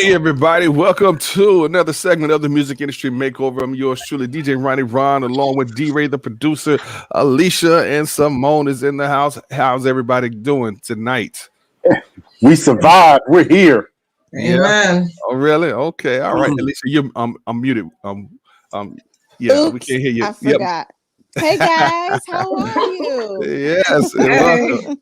Hey everybody, welcome to another segment of the Music Industry Makeover. I'm yours truly, DJ Ronnie Ron, along with D-Ray, the producer, Alicia, and Simone is in the house. How's everybody doing tonight? We survived. We're here. Yeah. Amen. Oh, really? Okay. All right. Alicia, you're I'm muted. Yeah, we Oops, can't hear you. I forgot. Hey guys, how are you? Yes, and welcome.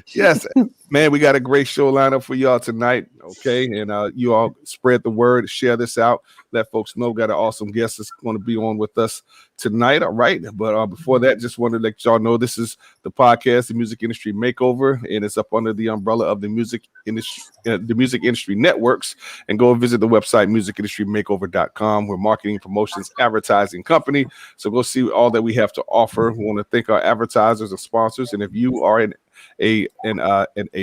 Yes, man, we got a great show lineup for y'all tonight. Okay, and you all spread the word, share this out, let folks know. Got an awesome guest that's going to be on with us tonight. All right, but before that, just wanted to let y'all know this is the podcast, the Music Industry Makeover, and it's up under the umbrella of the Music Industry Networks. And go visit the website musicindustrymakeover.com. We're marketing, promotions, advertising company. So go see all that we have to offer. We want to thank our advertisers and sponsors. And if you are in a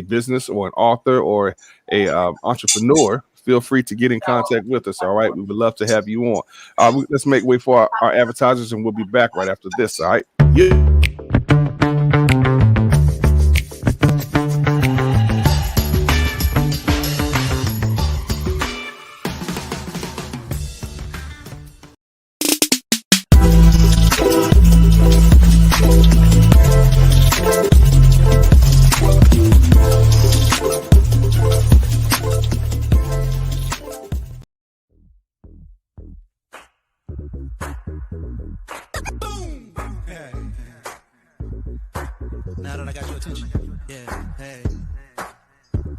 business or an author or a entrepreneur, feel free to get in contact with us. All right, we would love to have you on. Let's make way for our advertisers, and we'll be back right after this. All right. Yeah. Now that I got your attention, yeah, hey,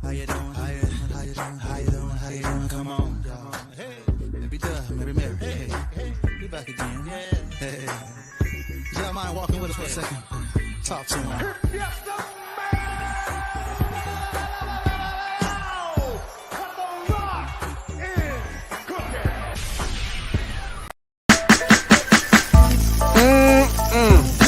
how you doing? How you doing? How you doing? How you doing? How you doing? Come on, y'all. Hey, maybe Mary. Hey, we back again. Yeah, hey. Y'all mind walking with us for a second? Talk to him.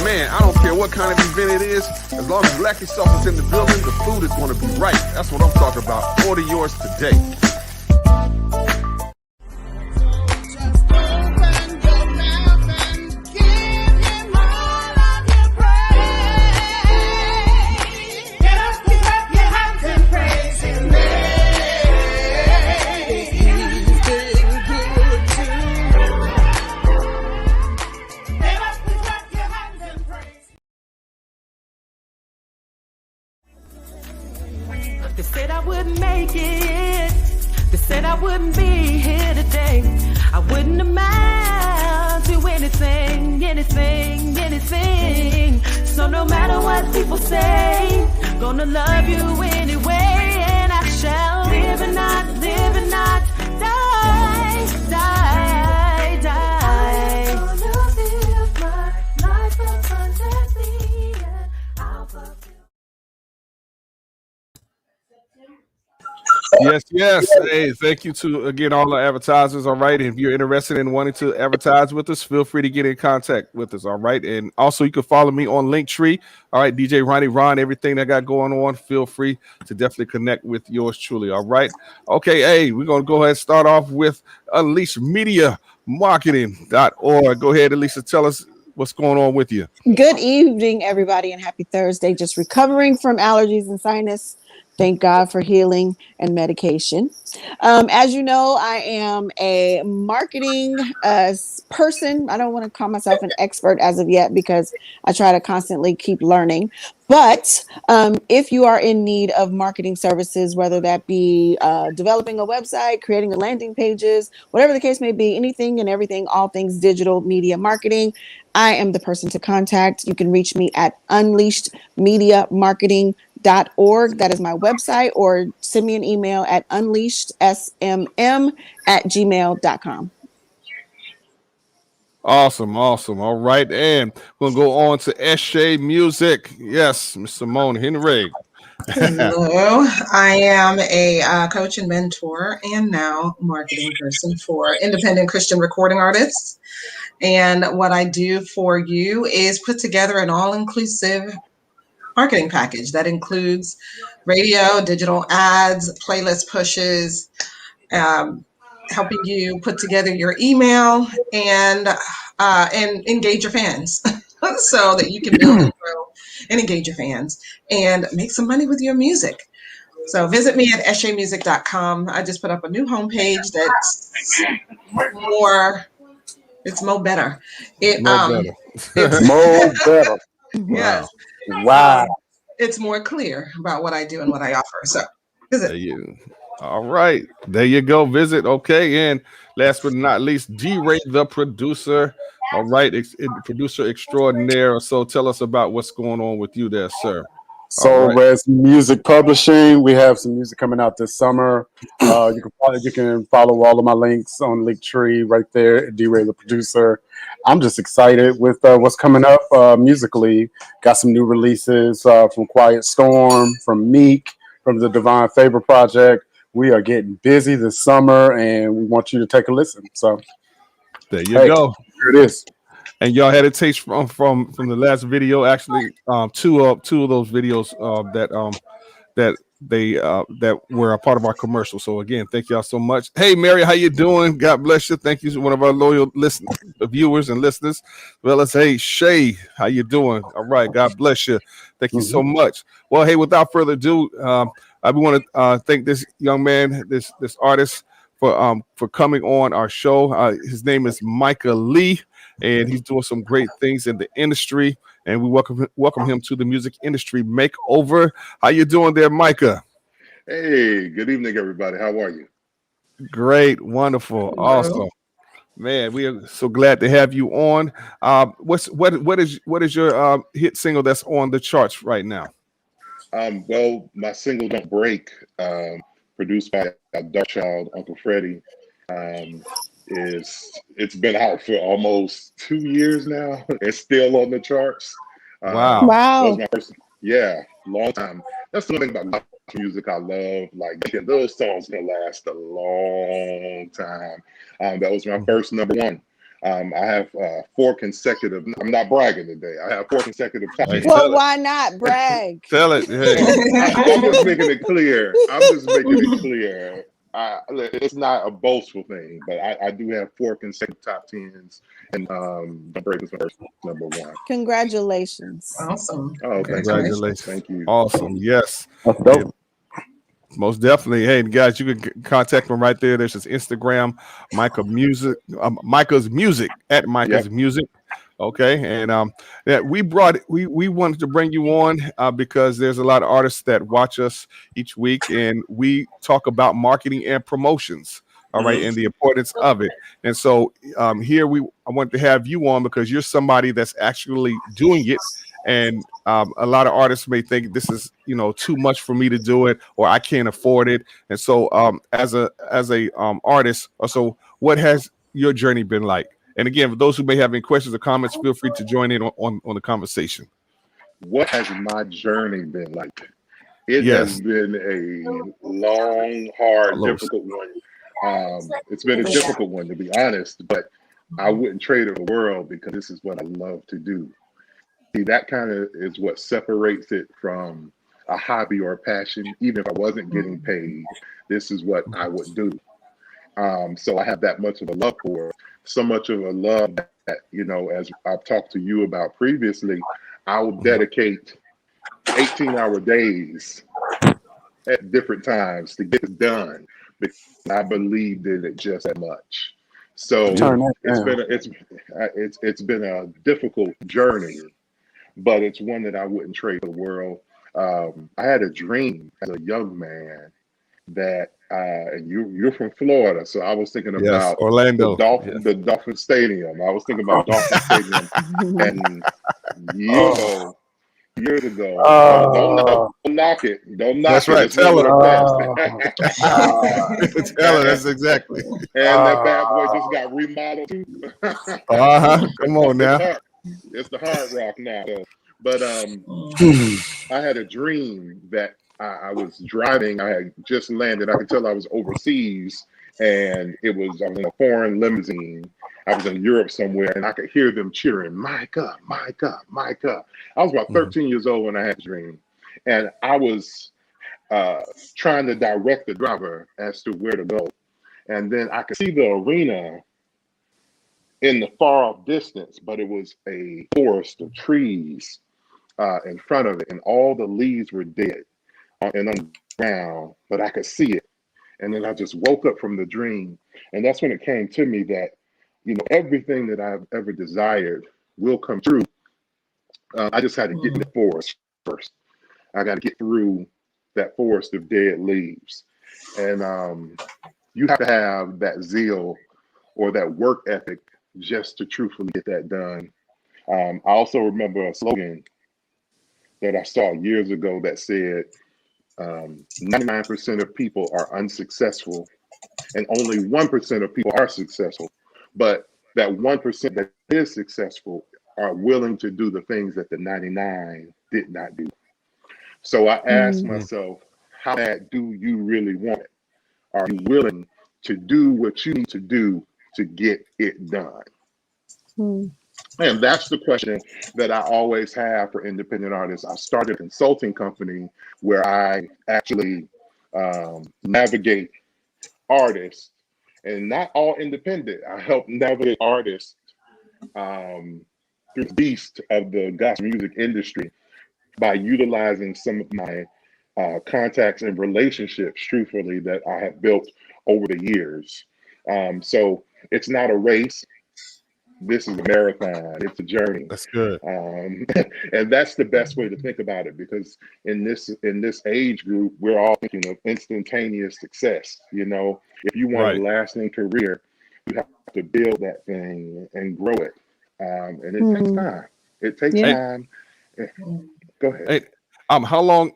Man, I don't care what kind of event it is. As long as Black Yourself is in the building, the food is going to be right. That's what I'm talking about. Order yours today. They said I wouldn't make it. They said I wouldn't be here today. I wouldn't amount to anything. So no matter what people say, gonna love you anyway. And I shall live and not die. I'm gonna live my life abundantly, and I'll fulfill. Yes. Hey, thank you to, again, all the advertisers. All right. If you're interested in wanting to advertise with us, feel free to get in contact with us. All right. And also, you can follow me on Linktree. All right. DJ Ronnie Ron, everything that I got going on, feel free to definitely connect with yours truly. All right. Okay. Hey, we're going to go ahead and start off with Unleash Media Marketing.org. Go ahead, Alicia. Tell us what's going on with you. Good evening, everybody, and happy Thursday. Just recovering from allergies and sinus. Thank God for healing and medication. As you know, I am a marketing person. I don't want to call myself an expert as of yet because I try to constantly keep learning. But if you are in need of marketing services, whether that be developing a website, creating a landing pages, whatever the case may be, anything and everything, all things digital media marketing, I am the person to contact. You can reach me at unleashedmediamarketing.org. That is my website, or send me an email at unleashedsmm@gmail.com. Awesome. All right. And we'll go on to SJ Music. Yes, Miss Simone Henry. Hello, I am a coach and mentor and now marketing person for independent Christian recording artists. And what I do for you is put together an all-inclusive marketing package that includes radio, digital ads, playlist pushes, helping you put together your email and engage your fans so that you can build and grow and engage your fans and make some money with your music. So visit me at eshemusic.com. I just put up a new homepage that's more, it's more better. It's More better. yes. Wow. It's more clear about what I do and what I offer. So visit. All right. There you go. Visit. Okay. And last but not least, G-Ray, the producer. All right. Producer extraordinaire. So tell us about what's going on with you there, sir. So Res Music Publishing, we have some music coming out this summer. You can follow all of my links on Linktree right there, D-Ray the producer. I'm just excited with what's coming up musically. Got some new releases from Quiet Storm, from Meek, from the Divine Favor Project. We are getting busy this summer, and we want you to take a listen. So there you go. Here it is. And y'all had a taste from the last video. Actually, two of those videos that were a part of our commercial. So again, thank y'all so much. Hey, Mary, how you doing? God bless you. Thank you to one of our loyal viewers and listeners. Well, let's hey Shay, how you doing? All right, God bless you. Thank you so much. Well, hey, without further ado, I want to thank this young man, this artist for coming on our show. His name is Micah Lee, and he's doing some great things in the industry. And we welcome him to the music industry makeover. How you doing there, Micah? Hey, good evening, everybody. How are you? Great, wonderful, awesome, man. We are so glad to have you on. What is your hit single that's on the charts right now? Well, my single "Don't Break," produced by Darkchild, Uncle Freddie, it's been out for almost 2 years now. It's still on the charts. Wow. That was my first, long time. That's the thing about gospel music I love. Like those songs can last a long time. That was my first number one. I have 4 consecutive. I'm not bragging today. I have 4 consecutive top 10. Well, why not brag? Tell it. Hey. I'm just making it clear. It's not a boastful thing, but I do have 4 consecutive top 10s, and the break is my first number one. Congratulations! Awesome. Oh, congratulations! Thank you. Awesome. Yes. That's dope. Most definitely. Hey, guys, you can contact him right there. There's his Instagram, Micah's Music at Micah's Music. Okay, and we wanted to bring you on because there's a lot of artists that watch us each week, and we talk about marketing and promotions. All right, and the importance of it. And so here I want to have you on because you're somebody that's actually doing it. And a lot of artists may think this is, too much for me to do it, or I can't afford it. And so, as a artist, so what has your journey been like? And again, for those who may have any questions or comments, feel free to join in on the conversation. What has my journey been like? It has been a long, hard, difficult one. It's been a difficult one, to be honest, but I wouldn't trade it for the world because this is what I love to do. See, that kind of is what separates it from a hobby or a passion. Even if I wasn't getting paid, this is what I would do. So I have that much of a love for it. So much of a love that, as I've talked to you about previously, I will dedicate 18-hour days at different times to get it done because I believed in it just that much. So it's been a difficult journey, but it's one that I wouldn't trade for the world. I had a dream as a young man that and you're from Florida, so I was thinking about Orlando, the Dolphin Stadium. I was thinking about Dolphin Stadium, and years ago. Don't knock it. Don't knock That's it. right. Tell her. Tell her. That's exactly. And that bad boy just got remodeled too. Come on now. It's the Hard Rock now. But I had a dream that I was driving. I had just landed. I could tell I was overseas, and I was in a foreign limousine. I was in Europe somewhere, and I could hear them cheering, Micah, Micah, Micah. I was about 13 years old when I had a dream, and I was trying to direct the driver as to where to go. And then I could see the arena in the far off distance, but it was a forest of trees in front of it, and all the leaves were dead. And on ground, but I could see it. And then I just woke up from the dream. And that's when it came to me that, everything that I've ever desired will come true. I just had to get in the forest first. I got to get through that forest of dead leaves. And you have to have that zeal or that work ethic just to truthfully get that done. I also remember a slogan that I saw years ago that said, 99% of people are unsuccessful and only 1% of people are successful. But that 1% that is successful are willing to do the things that the 99 did not do. So I asked myself, how bad do you really want it? Are you willing to do what you need to do to get it done? And that's the question that I always have for independent artists. I started a consulting company where I actually navigate artists, and not all independent. I help navigate artists through the beast of the gospel music industry by utilizing some of my contacts and relationships, truthfully, that I have built over the years. So it's not a race. This is a marathon. It's a journey. That's good. And that's the best way to think about it, because in this age group, we're all thinking of instantaneous success. If you want a lasting career, you have to build that thing and grow it. And it takes time. It takes time. Go ahead. Hey, how long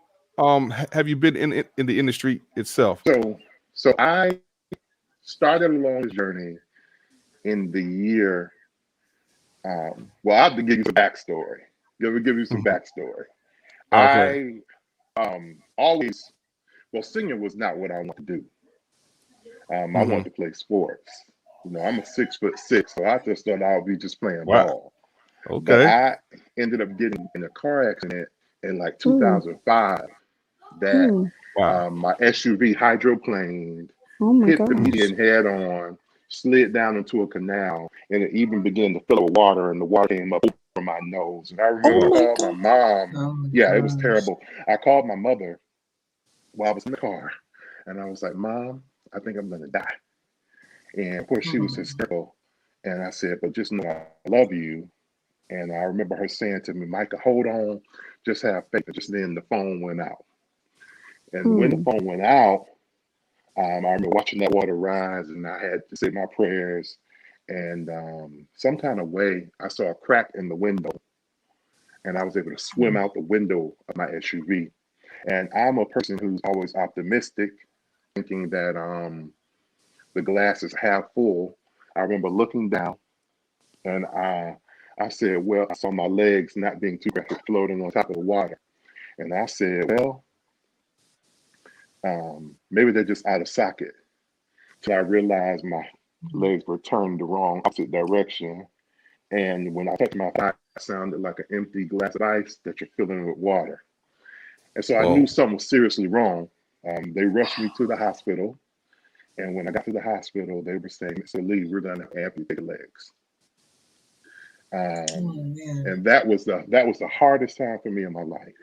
have you been in the industry itself? So I started along this journey in the year. Well, I'll have to give you some backstory. Give you some backstory. Okay. I always, singing was not what I wanted to do. I wanted to play sports. I'm a 6'6", so I just thought I would be just playing ball. Okay. But I ended up getting in a car accident in like 2005 that my SUV hydroplaned, hit the median head on, slid down into a canal, and it even began to fill with water, and the water came up over my nose. And I remember I called my mom. It was terrible. I called my mother while I was in the car, and I was like, "Mom, I think I'm going to die." And of course, she was hysterical. And I said, "But just know I love you." And I remember her saying to me, "Micah, hold on, just have faith." And just then the phone went out. And when the phone went out, I remember watching that water rise, and I had to say my prayers. And some kind of way, I saw a crack in the window, and I was able to swim out the window of my SUV. And I'm a person who's always optimistic, thinking that the glass is half full. I remember looking down, and I said, well, I saw my legs not being too rapid, floating on top of the water. And I said, well, maybe they're just out of socket. So I realized my legs were turned the wrong opposite direction. And when I touched my thigh, it sounded like an empty glass of ice that you're filling with water. And so I knew something was seriously wrong. They rushed me to the hospital. And when I got to the hospital, they were saying, "Mr. Lee, we're going to amputate your legs." And that was the hardest time for me in my life.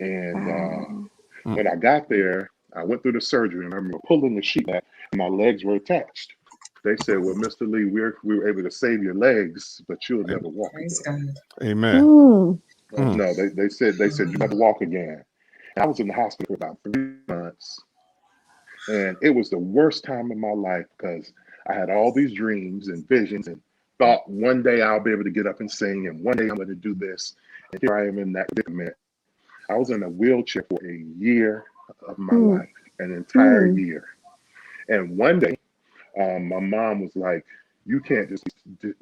And when I got there, I went through the surgery, and I remember pulling the sheet back, and my legs were attached. They said, "Well, Mr. Lee, we were able to save your legs, but you'll never walk again." Amen. No, they said you never walk again. And I was in the hospital for about 3 months, and it was the worst time of my life because I had all these dreams and visions and thought one day I'll be able to get up and sing, and one day I'm going to do this. And here I am in that predicament. I was in a wheelchair for a year of my life, an entire year. And one day, my mom was like, "You can't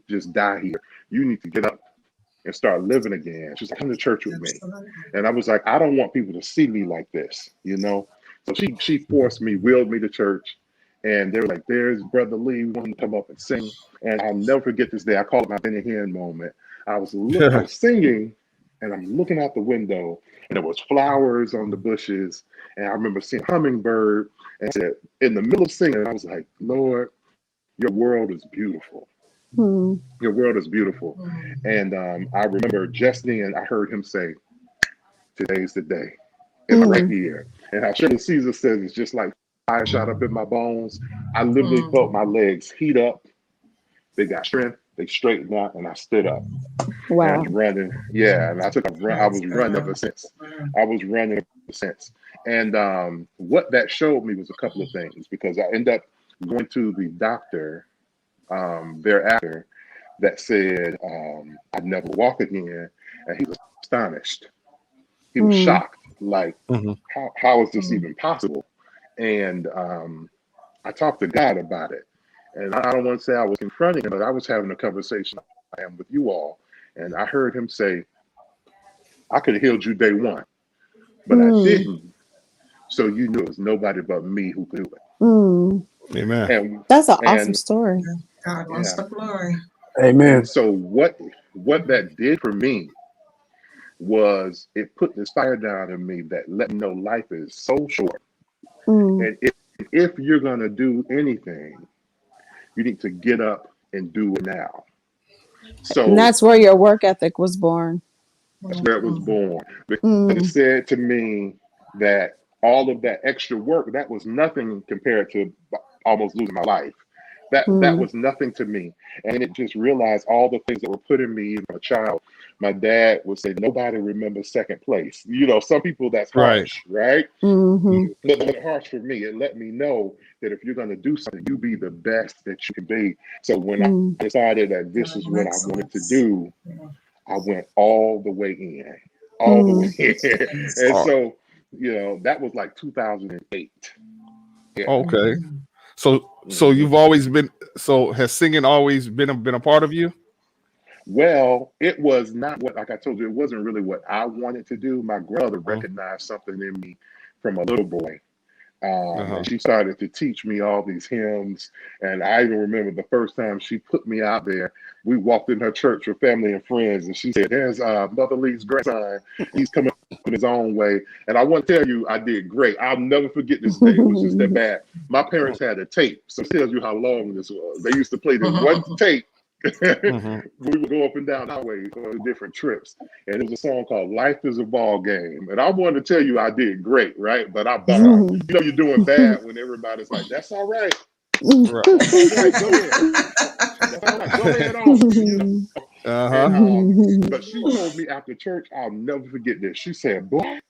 just die here. You need to get up and start living again." She's like, "Come to church with me." And I was like, "I don't want people to see me like this, So she forced me, wheeled me to church, and they were like, "There's Brother Lee, we want him to come up and sing." And I'll never forget this day. I call it my Benny Hinn moment. I was singing, and I'm looking out the window, and there was flowers on the bushes, and I remember seeing a hummingbird, and I said, in the middle of singing, I was like, "Lord, your world is beautiful. Your world is beautiful." And I remember just then I heard him say, "Today's the day," in my right ear. And how Shirley Caesar says it's just like fire shot up in my bones. I literally felt my legs heat up. They got strength. They straightened out, and I stood up. Wow. And running. Yeah, and I took a run. I was running ever since. I was running ever since. And what that showed me was a couple of things, because I ended up going to the doctor thereafter that said I'd never walk again, and he was astonished. He was shocked, like, how is this even possible? And I talked to God about it, and I don't want to say I was confronting him, but I was having a conversation I am with you all, and I heard him say, I could have healed you day one, but I didn't. So you knew it was nobody but me who could do it. Amen. And that's an awesome story. God wants the glory. Amen. And so what that did for me was it put this fire down in me that let me know life is so short. And if you're gonna do anything, you need to get up and do it now. So And that's where your work ethic was born. that's where it was born. Because it said to me that all of that extra work, that was nothing compared to almost losing my life. That was nothing to me. And it just realized all the things that were put in me as a child. My dad would say, nobody remembers second place. You know, some people that's harsh, right? But it wasn't harsh for me. It let me know that if you're going to do something, you be the best that you can be. So when I decided that this is what I wanted to do, I went all the way in, all the way in. And so, you know, that was like 2008. Yeah. Okay. So you've always been, so has singing always been a part of you? Well, it was not what, like I told you, it wasn't really what I wanted to do. My grandmother recognized something in me from a little boy. And she started to teach me all these hymns. And I even remember the first time she put me out there, we walked in her church with family and friends, and she said, there's Mother Lee's grandson. He's coming in his own way. And I want to tell you, I did great. I'll never forget this day. It was just that bad. My parents had a tape, so it tells you how long this was. They used to play this one tape. We would go up and down highway on different trips, and it was a song called "Life Is a Ball Game." And I wanted to tell you I did great, right? But I bombed. You know, you're doing bad when everybody's like, "That's all right, that's all right, go ahead, that's all right, go ahead on." You know? But she told me after church, I'll never forget this. She said, "Boy,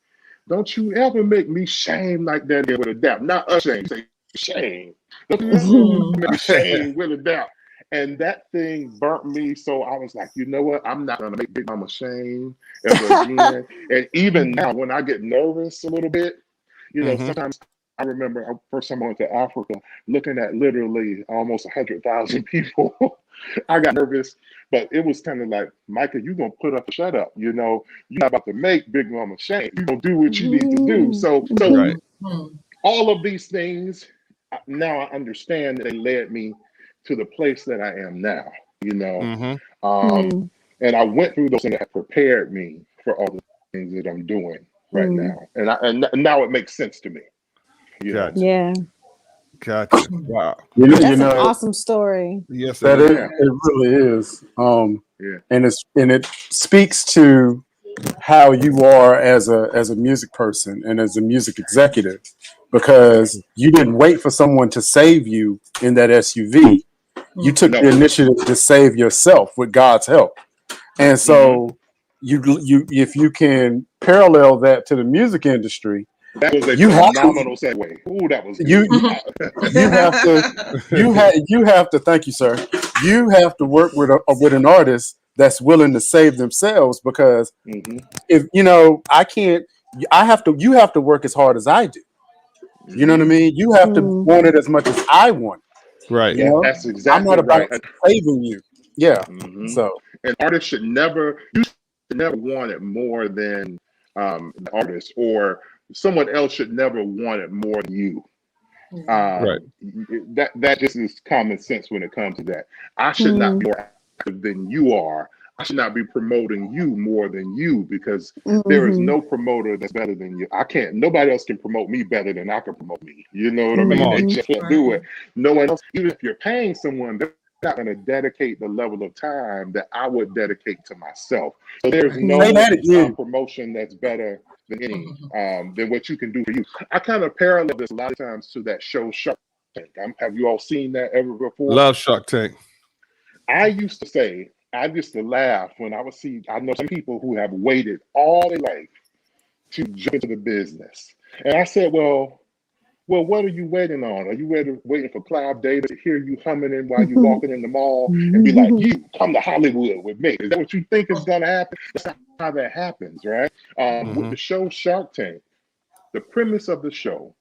don't you ever make me shame like that with a doubt. Not ashamed, say shame. Don't you ever make me shame with a doubt." And that thing burnt me. So I was like, you know what? I'm not going to make Big Mama shame ever again. And even now, when I get nervous a little bit, you know, sometimes I remember first time I went to Africa, looking at literally almost 100,000 people. I got nervous, but it was kind of like, Micah, you're going to put up a shut up. You know, you're not about to make Big Mama shame. You're going to do what you need to do. So all of these things, now I understand that they led me to the place that I am now, you know. And I went through those things that prepared me for all the things that I'm doing right now. And now it makes sense to me. You know? Yeah. Gotcha. Wow. That's an awesome story. Yes, that it really is. And it speaks to how you are as a music person and as a music executive, because you didn't wait for someone to save you in that SUV. You took the initiative to save yourself with God's help. And so you if you can parallel that to the music industry, that was a phenomenal segue. Ooh, that was good. you have to thank you, sir. You have to work with an artist that's willing to save themselves, because if you know, you have to work as hard as I do. You know what I mean? You have to want it as much as I want. Right. You know? That's exactly I'm not about saving you. Yeah. So an artist should never want it more than the artist, or someone else should never want it more than you. That just is common sense when it comes to that. I should not be more active than you are. I should not be promoting you more than you, because there is no promoter that's better than you. Nobody else can promote me better than I can promote me. You know what I mean? They just can't do it. No one else, even if you're paying someone, they're not going to dedicate the level of time that I would dedicate to myself. So there's no Say that again. promotion that's better than what you can do for you. I kind of parallel this a lot of times to that show Shark Tank. Have you all seen that ever before? Love Shark Tank. I used to laugh when I know some people who have waited all their life to jump into the business. And I said, well, what are you waiting on? Are you waiting for Cloud Data to hear you humming in while you're walking in the mall and be like, you come to Hollywood with me? Is that what you think is going to happen? That's not how that happens, right? With the show Shark Tank, the premise of the show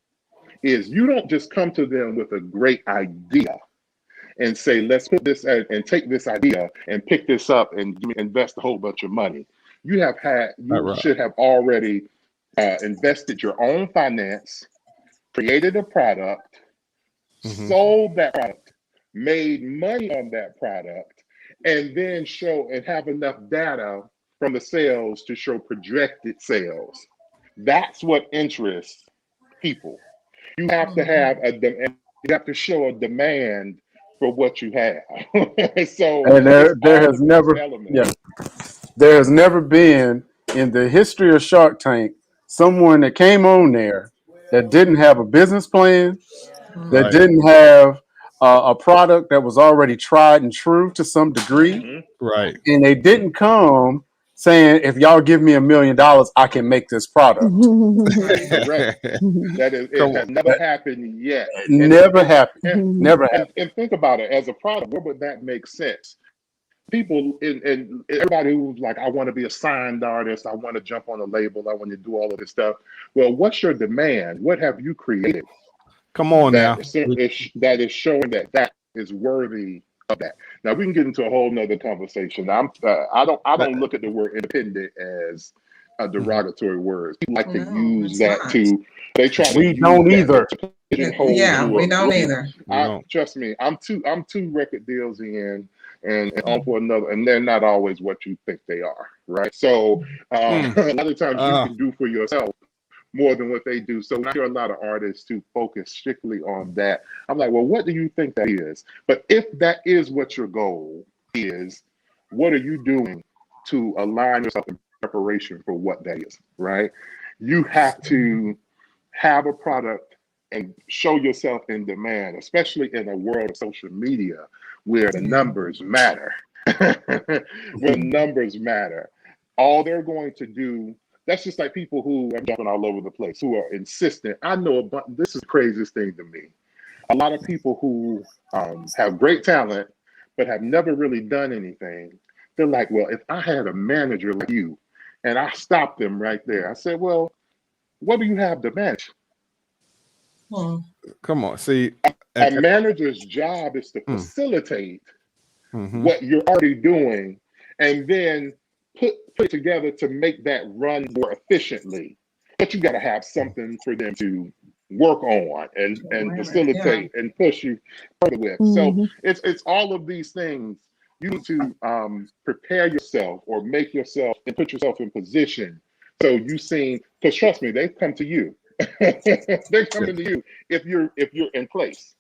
is you don't just come to them with a great idea and say, let's put this and take this idea and pick this up and invest a whole bunch of money. You should have already invested your own finance, created a product, sold that product, made money on that product, and then show and have enough data from the sales to show projected sales. That's what interests people. You have to have you have to show a demand for what you have. So and there has never been in the history of Shark Tank someone that came on there that didn't have a business plan, that didn't have a product that was already tried and true to some degree, right? And they didn't come saying, "If y'all give me $1 million, I can make this product." Correct. It has never happened yet. Never happened. Never happened. And think about it, as a product, where would that make sense? People and everybody who's like, I want to be a signed artist, I want to jump on a label, I want to do all of this stuff. Well, what's your demand? What have you created? Come on now. That is showing that is worthy of that. Now we can get into a whole nother conversation. I don't look at the word independent as a derogatory word. People like to use that they try to use don't either. We don't either. Trust me, I'm two record deals in and on for another, and they're not always what you think they are, right? So a lot of times you can do for yourself more than what they do. So I hear a lot of artists who focus strictly on that. I'm like, well, what do you think that is? But if that is what your goal is, what are you doing to align yourself in preparation for what that is, right? You have to have a product and show yourself in demand, especially in a world of social media where the numbers matter. Where numbers matter. All they're going to do, that's just like people who are jumping all over the place, who are insistent. I know this is the craziest thing to me. A lot of people who have great talent, but have never really done anything. They're like, well, if I had a manager like you, and I stopped them right there. I said, well, what do you have to manage? Come on, see, a manager's job is to facilitate what you're already doing, and then put it together to make that run more efficiently. But you got to have something for them to work on and facilitate and push you further with. So it's all of these things. You need to prepare yourself or make yourself and put yourself in position. So you seen, because trust me, they come to you. They're coming to you if you're in place.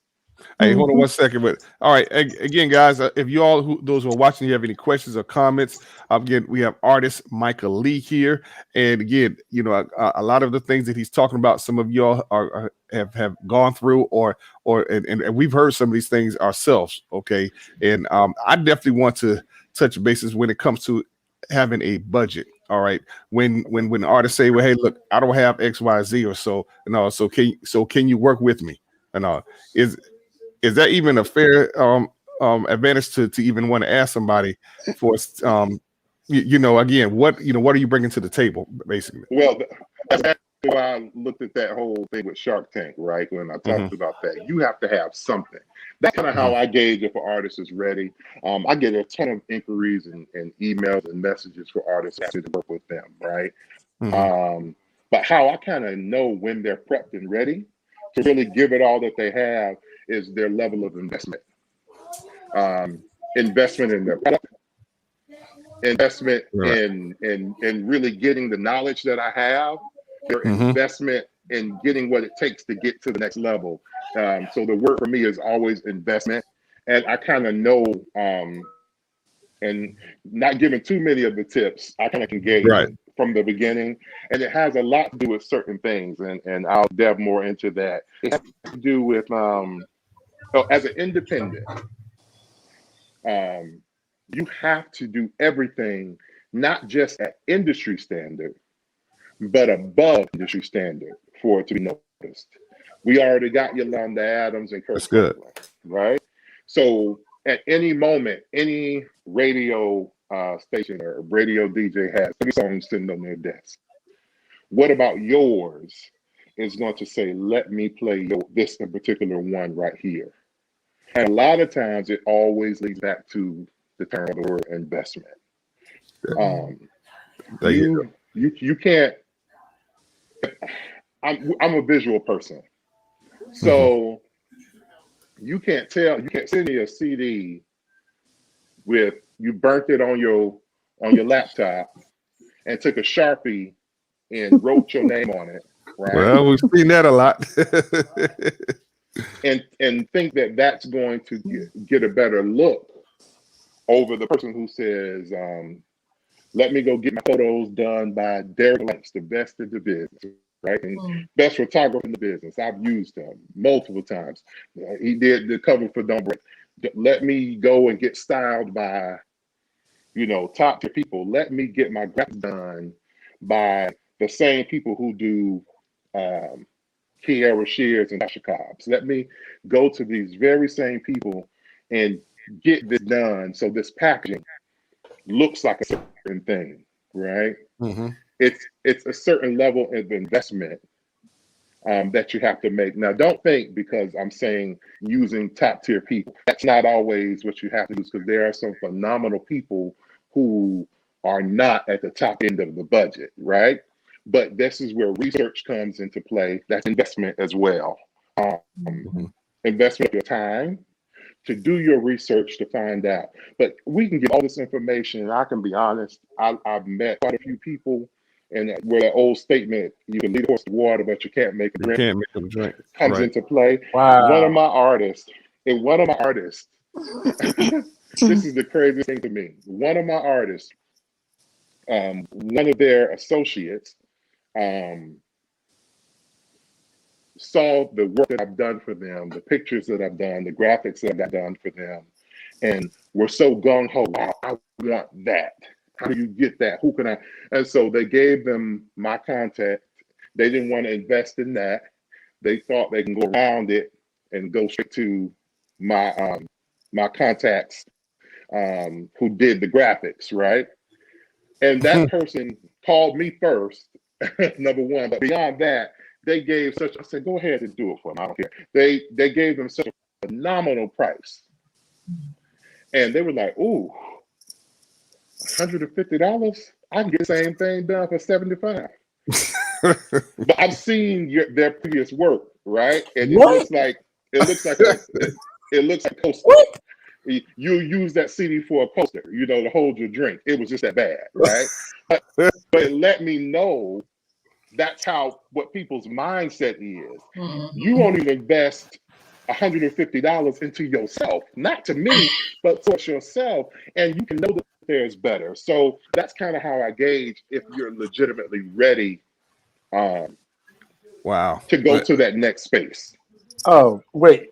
Hey, hold on one second. But all right, again, guys, if you all those who are watching, you have any questions or comments, again, we have artist Micah Lee here, and again, you know, a lot of the things that he's talking about, some of y'all have gone through, and we've heard some of these things ourselves. Okay, and I definitely want to touch bases when it comes to having a budget. All right, when artists say, well, hey, look, I don't have X, Y, Z, or so, and so can you work with me? And is that even a fair advantage to even want to ask somebody for again, what are you bringing to the table, basically? Well, that's why I looked at that whole thing with Shark Tank, right? When I talked about that, you have to have something. That's kind of how I gauge if an artist is ready. I get a ton of inquiries and emails and messages for artists asking to work with them, right? But how I kind of know when they're prepped and ready to really give it all that they have is their level of investment. Investment in their product, investment in really getting the knowledge that I have, their investment in getting what it takes to get to the next level. So the word for me is always investment. and I kind of know, and not giving too many of the tips, I kind of can gauge Right. it from the beginning, and it has a lot to do with certain things, and I'll delve more into that. It has to do with as an independent, you have to do everything not just at industry standard, but above industry standard for it to be noticed. We already got Yolanda Adams and Kurt That's good. Franklin, right? So at any moment, any radio station or radio DJ has 3 songs sitting on their desk. What about yours is going to say, let me play this in particular one right here. And a lot of times it always leads back to the term of the word investment. You can't, I'm a visual person. So you can't send me a CD with you burnt it on your laptop and took a Sharpie and wrote your name on it, right? Well, we've seen that a lot. and think that that's going to get a better look over the person who says, let me go get my photos done by Derek Lynch, the best in the business, right? And best photographer in the business. I've used him multiple times. He did the cover for Don't Break. Let me go and get styled by, top tier people. Let me get my graphics done by the same people who do Kiara Shears and Tasha Cobbs. Let me go to these very same people and get this done so this packaging looks like a certain thing, right? It's a certain level of investment that you have to make. Now, don't think because I'm saying using top tier people, that's not always what you have to do, because there are some phenomenal people who are not at the top end of the budget, right? But this is where research comes into play. That's investment as well. Investment of your time to do your research to find out. But we can get all this information, and I can be honest, I've met quite a few people, and where that old statement, you can lead a horse to water, but you can't make a drink, comes into play. Wow. One of my artists, this is the craziest thing to me. One of my artists, one of their associates, saw the work that I've done for them, the pictures that I've done, the graphics that I've done for them, and were so gung-ho, wow, I want that. How do you get that? Who can I? And so they gave them my contact. They didn't want to invest in that. They thought they can go around it and go straight to my my contacts who did the graphics, right? And that person called me first, number one. But beyond that, they gave I said, go ahead and do it for them. I don't care. They gave them such a phenomenal price. And they were like, ooh, $150? I can get the same thing done for $75. But I've seen their previous work, right? And it looks like a coaster. What? You use that CD for a coaster, to hold your drink. It was just that bad, right? but it let me know that's what people's mindset is. You won't even invest $150 into yourself, not to me, but towards yourself, and you can know that there's better. So that's kind of how I gauge if you're legitimately ready to go to that next space. Oh, wait.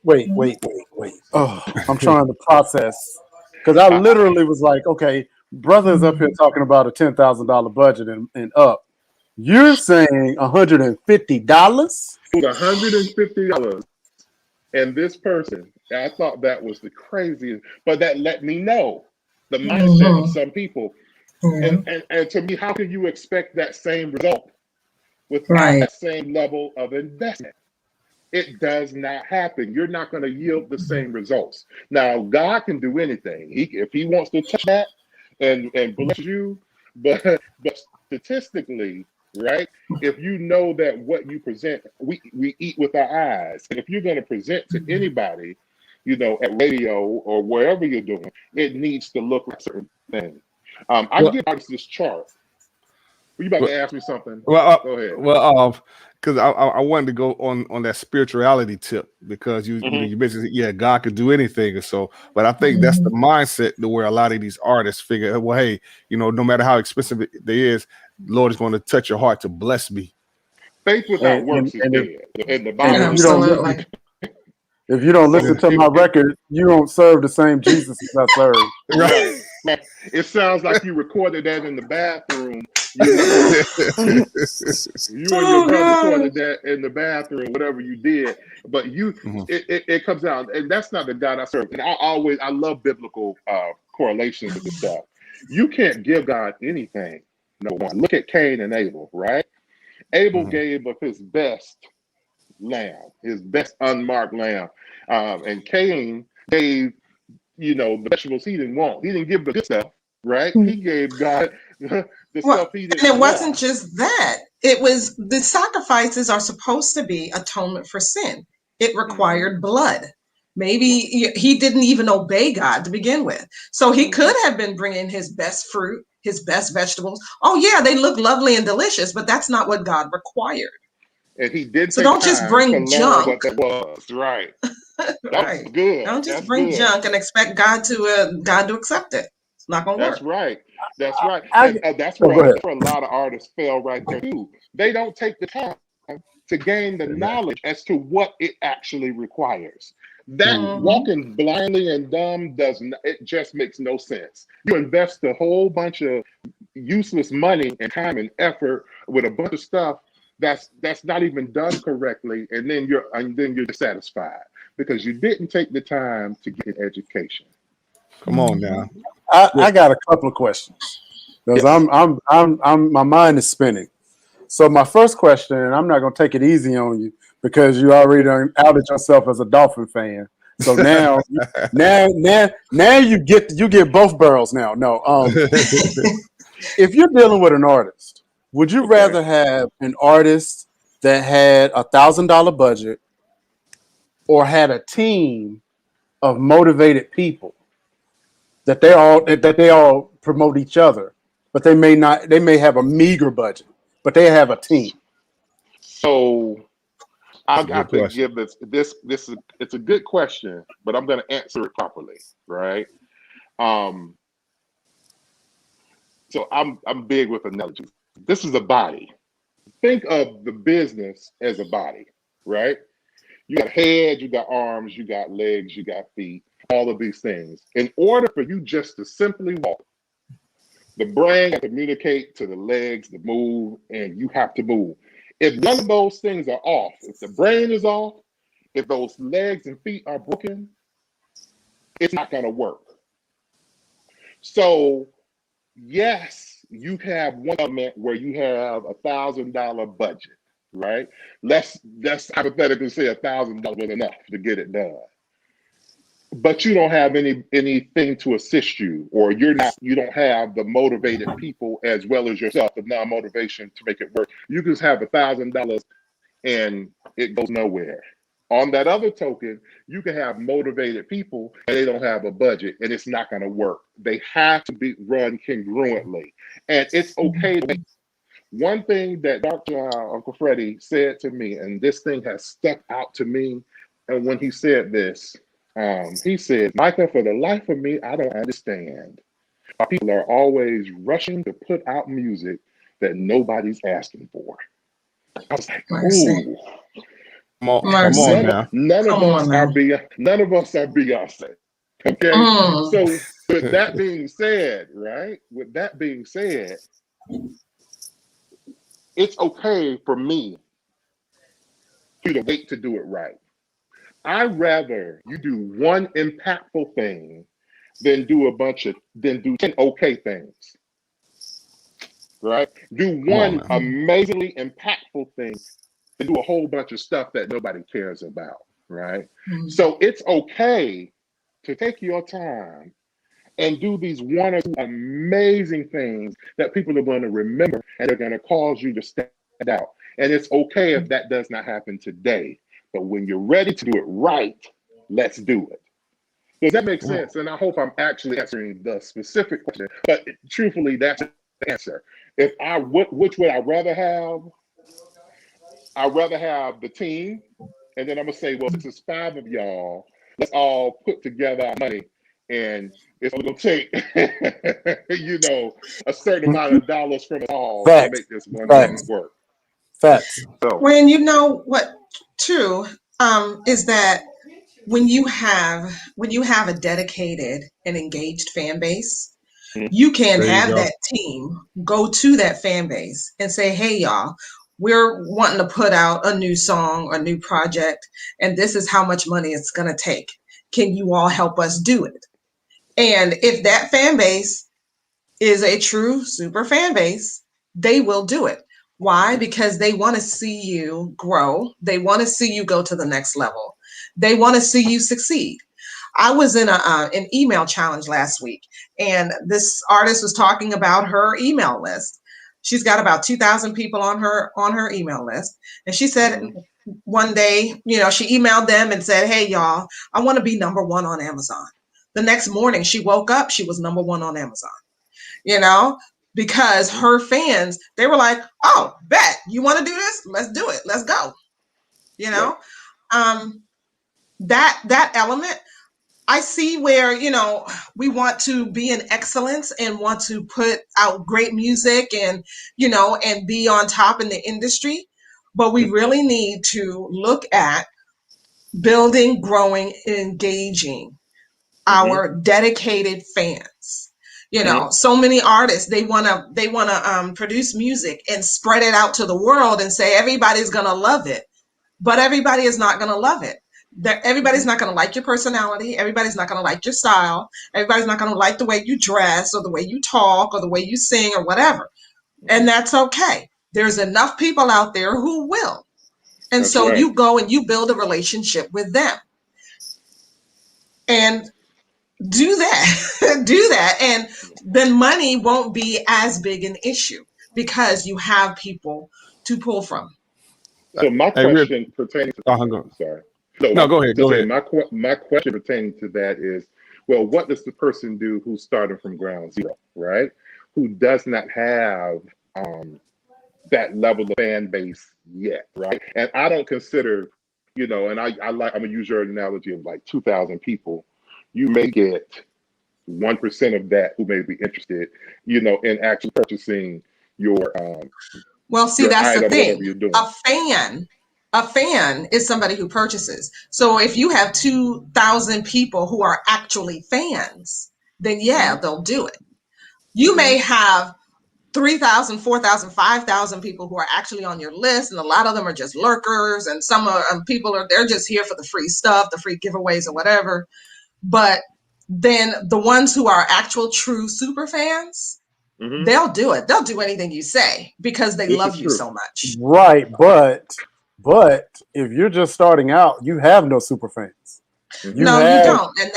Oh, I'm trying to process, because I literally was like, okay, brother's up here talking about a $10,000 budget and up. You're saying $150? $150. And this person, I thought that was the craziest, but that let me know the mindset of some people. And to me, how can you expect that same result without that same level of investment? It does not happen. You're not going to yield the same results. Now, God can do anything. If he wants to touch that and bless you, but statistically, right? If you know that what you present, we eat with our eyes. And if you're going to present to anybody, at radio or wherever you're doing, it needs to look like a certain thing. I give artists this chart. Were you about Well, to ask me something? well, Go ahead. because I wanted to go on that spirituality tip because you basically God could do anything, and so but I think that's the mindset to where a lot of these artists figure, well, hey, no matter how expensive it is, Lord is going to touch your heart to bless me. Faith without works is And dead. And the and Bible if you is don't clear. listen, Absolutely. if you don't listen So to my record, you don't serve the same Jesus as I serve. right. It sounds like you recorded that in the bathroom. You and your Oh brother God. recorded that in the bathroom, whatever you did. But Mhm, it comes out, and that's not the God I serve. And I love biblical correlations with this stuff. You can't give God anything. Number one, look at Cain and Abel, right? Abel mhm. gave of his best lamb, his best unmarked lamb, and Cain gave the vegetables he didn't want. He didn't give the good stuff, right? He gave God the Well, stuff he and it didn't wasn't want. just that. It was the sacrifices are supposed to be atonement for sin. It Mm-hmm. required blood. Maybe he didn't even obey God to begin with. So he Mm-hmm. could have been bringing his best fruit, his best vegetables. Oh, yeah, they look lovely and delicious, but that's not what God required. And he did So take don't just time to bring learn junk, what that was. Right. That's right? good. Don't just That's bring good. junk and expect God to accept it. It's not gonna That's work. right. That's right. I, And that's oh, where go ahead. a lot of artists fail right there too. They don't take the time to gain the knowledge as to what it actually requires. That Mm-hmm. walking blindly and dumb it just makes no sense. You invest a whole bunch of useless money and time and effort with a bunch of stuff that's not even done correctly, and then you're dissatisfied because you didn't take the time to get an education. Come on now. I got a couple of questions because Yes. I'm my mind is spinning. So my first question, and I'm not going to take it easy on you because you already done outed yourself as a Dolphin fan. So now you get both barrels now. No, if you're dealing with an artist, would you Okay. rather have an artist that had $1,000 budget or had a team of motivated people that they all promote each other, but they may have a meager budget, but they have a team? So I That's a good got to question. give this is it's a good question, but I'm going to answer it properly, right? Um, so I'm big with analogies. This is a body. Think of the business as a body, right? You got head, you got arms, you got legs, you got feet, all of these things. In order for you just to simply walk, the brain can communicate to the legs to move, and you have to move. If none of those things are off, if the brain is off, if those legs and feet are broken, it's not going to work. So, yes, you have one element where you have $1,000 budget, right? Let's hypothetically say $1,000 was enough to get it done, but you don't have anything to assist you, or you don't have the motivated people as well as yourself, the non-motivation to make it work. You just have $1,000 and it goes nowhere. On that other token, you can have motivated people and they don't have a budget and it's not going to work. They have to be run congruently, and it's okay to wait. One thing that Dr. Uncle Freddie said to me, and this thing has stuck out to me, and when he said this, he said, Micah, for the life of me, I don't understand why people are always rushing to put out music that nobody's asking for. I was like, Mercy. ooh, Come Mercy. on now. none of Come on us are now. Beyonce. Okay. Mm. So with that being said, right? With that being said, it's okay for me to wait to do it right. I'd rather you do one impactful thing than do 10 okay things. Right? Do Come on one now. amazingly impactful thing and do a whole bunch of stuff that nobody cares about. Right? Mm. So it's okay to take your time and do these one or two amazing things that people are going to remember and they're going to cause you to stand out. And it's okay if that does not happen today. But when you're ready to do it right, let's do it. Does that make sense? And I hope I'm actually answering the specific question. But truthfully, that's answer. If I which would I rather have? I'd rather have the team, and then I'm gonna say, well, since it's 5 of y'all, let's all put together our money, and it's gonna take, a certain amount of dollars from us all to make this one thing work. Facts. So When you know what, too, is that when you have a dedicated and engaged fan base, you can There you have go. that team go to that fan base and say, hey, y'all, we're wanting to put out a new song, a new project, and this is how much money it's going to take. Can you all help us do it? And if that fan base is a true super fan base, they will do it. Why? Because they want to see you grow. They want to see you go to the next level. They want to see you succeed. I was in an email challenge last week, and this artist was talking about her email list. She's got about 2,000 people on her email list, and she said one day, she emailed them and said, "Hey, y'all, I want to be number 1 on Amazon." The next morning, she woke up, she was number 1 on Amazon. Because her fans, they were like, "Oh, bet you want to do this? Let's do it. Let's go." That element. I see where, we want to be in excellence and want to put out great music and, and be on top in the industry. But we really need to look at building, growing, engaging our dedicated fans. So many artists, they want to produce music and spread it out to the world and say everybody's going to love it. But everybody is not going to love it. Everybody's not going to like your personality. Everybody's not going to like your style. Everybody's not going to like the way you dress or the way you talk or the way you sing or whatever. And that's okay. There's enough people out there who will. And that's so right. You go and you build a relationship with them. And do that. And then money won't be as big an issue because you have people to pull from. So my question pertaining to sorry. No, go ahead. Go ahead. My question pertaining to that is, well, what does the person do who's starting from ground zero, right? Who does not have that level of fan base yet, right? And I don't consider, and I'm gonna use your analogy of like 2,000 people. You may get 1% of that who may be interested, in actually purchasing your well, see, that's the thing. A fan is somebody who purchases. So if you have 2,000 people who are actually fans, then they'll do it. You may have 3,000, 4,000, 5,000 people who are actually on your list, and a lot of them are just lurkers, and some they're just here for the free stuff, the free giveaways or whatever. But then the ones who are actual true super fans, they'll do it. They'll do anything you say because they love you so much. Right, but if you're just starting out, you have no super fans. You don't, and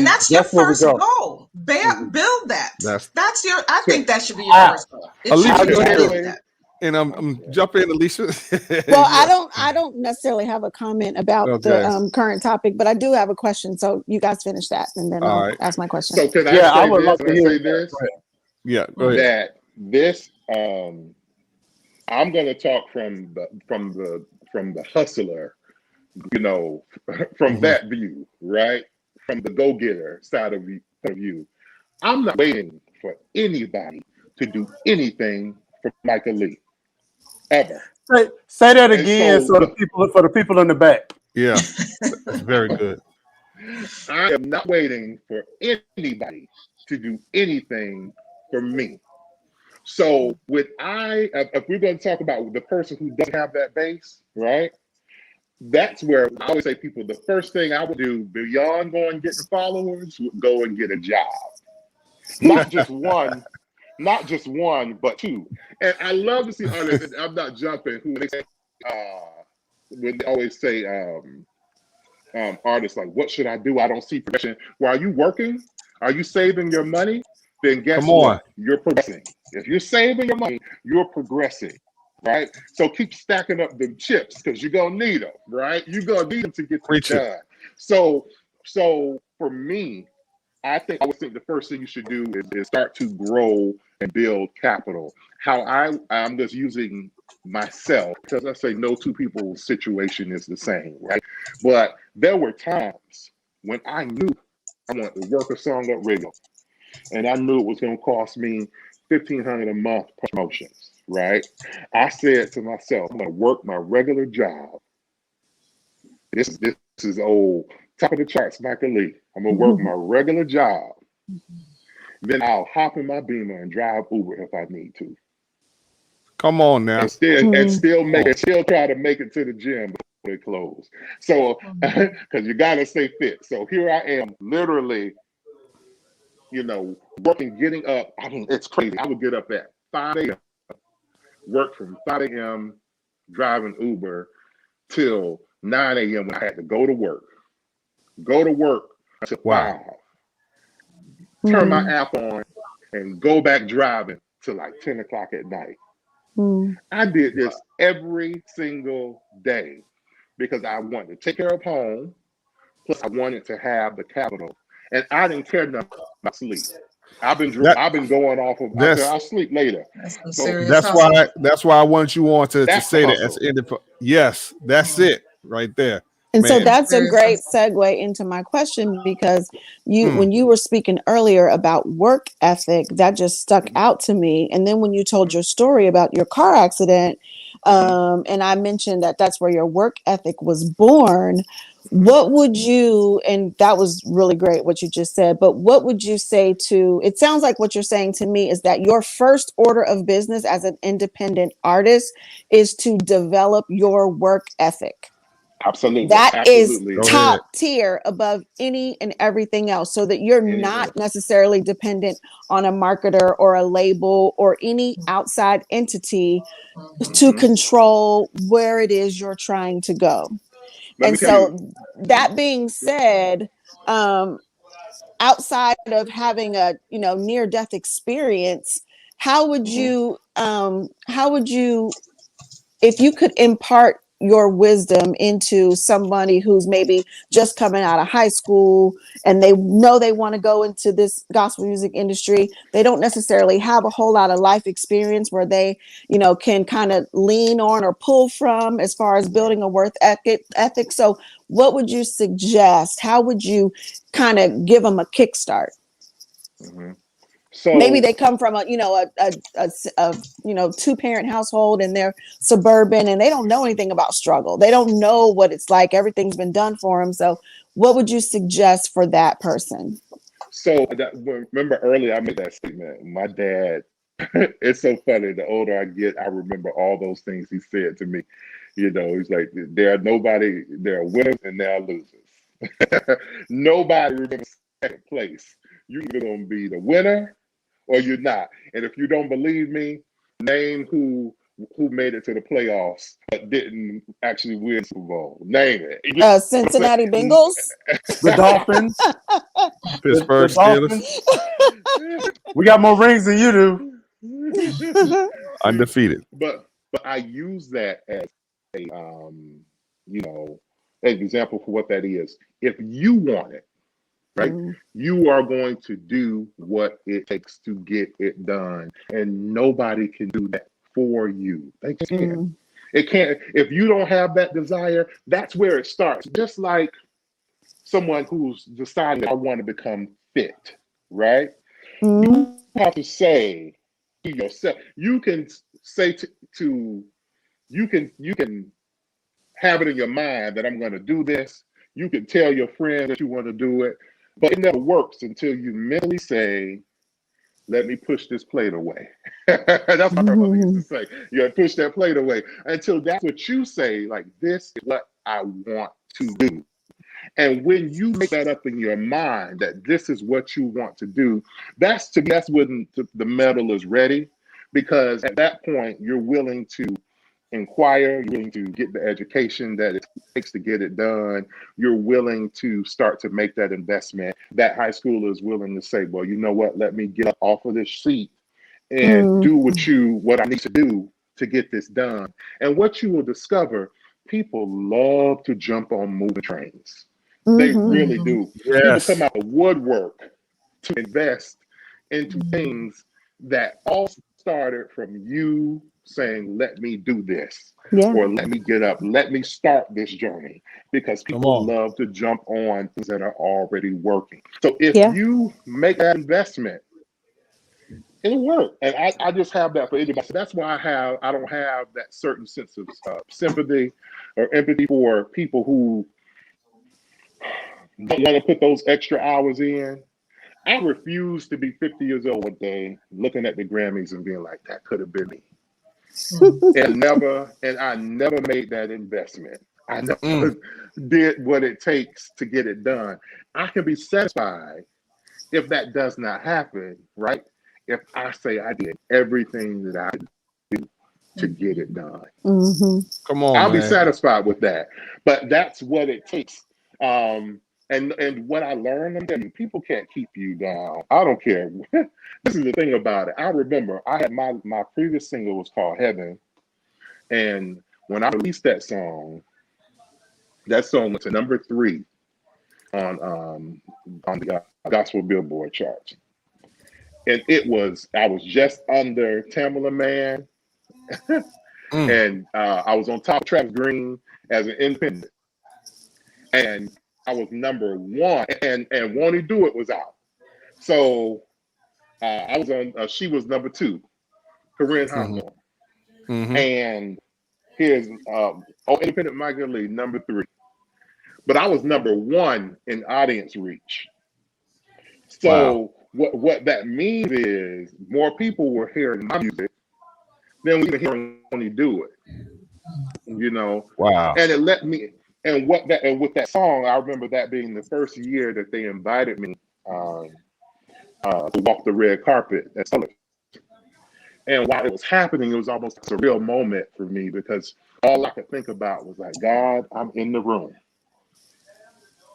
that's your first goal. Build that. That's your. I think that should be your first goal. Alicia, and I'm jumping in, Alicia. Well, I don't necessarily have a comment about the current topic, but I do have a question. So you guys finish that, and then I'll ask my question. So can I would love to hear this. Yeah, go ahead. That this, I'm going to talk from the hustler, from that view, right? From the go-getter side of you. I'm not waiting for anybody to do anything for Micah Lee, ever. Say that again, so for the people in the back. Yeah, that's very good. I am not waiting for anybody to do anything for me. So if we're going to talk about the person who doesn't have that base, right? That's where I always say, people, the first thing I would do beyond going and getting followers, would go and get a job. Not just one, but 2. And I love to see artists, and I'm not jumping, who they say, when they always say, artists like, what should I do? I don't see progression. Well, are you working? Are you saving your money? Then guess what? You're progressing. If you're saving your money, you're progressing, right? So keep stacking up the chips because you're going to need them, right? You're going to need them to get it done. So for me, I would think the first thing you should do is start to grow and build capital. I'm just using myself because I say no two people's situation is the same, right? But there were times when I knew I wanted to work a song up radio, and I knew it was going to cost me $1,500 a month promotions, right? I said to myself, I'm going to work my regular job. This is old top of the charts, Micah Lee. I'm going to work my regular job. Then I'll hop in my Beamer and drive Uber if I need to. Come on now. And still try to make it to the gym before they close. So, because you got to stay fit. So here I am, literally, working, getting up. I mean, it's crazy. I would get up at 5 a.m., work from 5 a.m., driving Uber till 9 a.m. when I had to go to work. Go to work until 5. Turn my app on and go back driving till like 10 o'clock at night. I did this every single day because I wanted to take care of home. Plus, I wanted to have the capital, and I didn't care nothing about sleep. I've been going off of. I'll sleep later. That's why I want you on to say that as independent. Yes, that's it right there. And so that's a great segue into my question, because when you were speaking earlier about work ethic, that just stuck out to me. And then when you told your story about your car accident, and I mentioned that that's where your work ethic was born, what would you, and that was really great what you just said, but what would you say to, it sounds like what you're saying to me is that your first order of business as an independent artist is to develop your work ethic. Absolutely. That is top tier above any and everything else, so that you're not necessarily dependent on a marketer or a label or any outside entity to control where it is you're trying to go. And so that being said, outside of having a, near-death experience, how would you, if you could impart your wisdom into somebody who's maybe just coming out of high school and they know they want to go into this gospel music industry, they don't necessarily have a whole lot of life experience where they, can kind of lean on or pull from as far as building a work ethic. So what would you suggest? How would you kind of give them a kickstart? So maybe they come from a 2-parent household and they're suburban and they don't know anything about struggle. They don't know what it's like. Everything's been done for them. So what would you suggest for that person? So remember earlier I made that statement. My dad, it's so funny. The older I get, I remember all those things he said to me. He's like, there are winners and there are losers. Nobody remembers second place. You're either going to be the winner or you're not. And if you don't believe me, name who made it to the playoffs but didn't actually win Super Bowl. Name it. Cincinnati Bengals. The Dolphins. Pittsburgh Steelers. We got more rings than you do. Undefeated. But I use that as a an example for what that is. If you want it, right? You are going to do what it takes to get it done, and nobody can do that for you. They can't. It can't. If you don't have that desire, that's where it starts. Just like someone who's deciding, I want to become fit, right? You have to say to yourself. You can say you can have it in your mind that I'm going to do this. You can tell your friend that you want to do it. But it never works until you mentally say, let me push this plate away. That's what my mother used to say. You gotta push that plate away. Until that's what you say, like, this is what I want to do. And when you make that up in your mind that this is what you want to do, that's when the medal is ready. Because at that point, you're willing to inquire, you're willing to get the education that it takes to get it done. You're willing to start to make that investment. That high schooler is willing to say, well, you know what, let me get up off of this seat and do what I need to do to get this done. And what you will discover, people love to jump on moving trains. They really do. Yes. People come out of woodwork to invest into things that all started from you saying, let me do this, Yeah. or let me get up, let me start this journey, because Come people on. love to jump on things that are already working. So if Yeah. you make that investment, it'll work. And I just have that for anybody. So that's why I don't have that certain sense of sympathy or empathy for people who don't want to put those extra hours in. I refuse to be 50 years old one day looking at the Grammys and being like, that could have been me. And I never made that investment. I never did what it takes to get it done. I can be satisfied if that does not happen, right? If I say I did everything that I could do to get it done. Mm-hmm. Come on, I'll be man. satisfied with that. But that's what it takes. And what I learned, I'm telling you, people can't keep you down. I don't care. This is the thing about it. I remember I had my previous single was called Heaven. And when I released that song went to number 3 on the gospel Billboard charts. And I was just under Tamala Man, and I was on top of Travis Green as an independent. And I was number 1, and Won't He Do It was out. So I was on. She was number 2, Corinne Hawthorne, and here's independent Micah Lee, number 3. But I was number 1 in audience reach. So what that means is more people were hearing my music than we were hearing Won't He Do It. You know, Wow. and it let me. And with that song, I remember that being the first year that they invited me to walk the red carpet at Summit. And while it was happening, it was almost a surreal moment for me, because all I could think about was like, God, I'm in the room.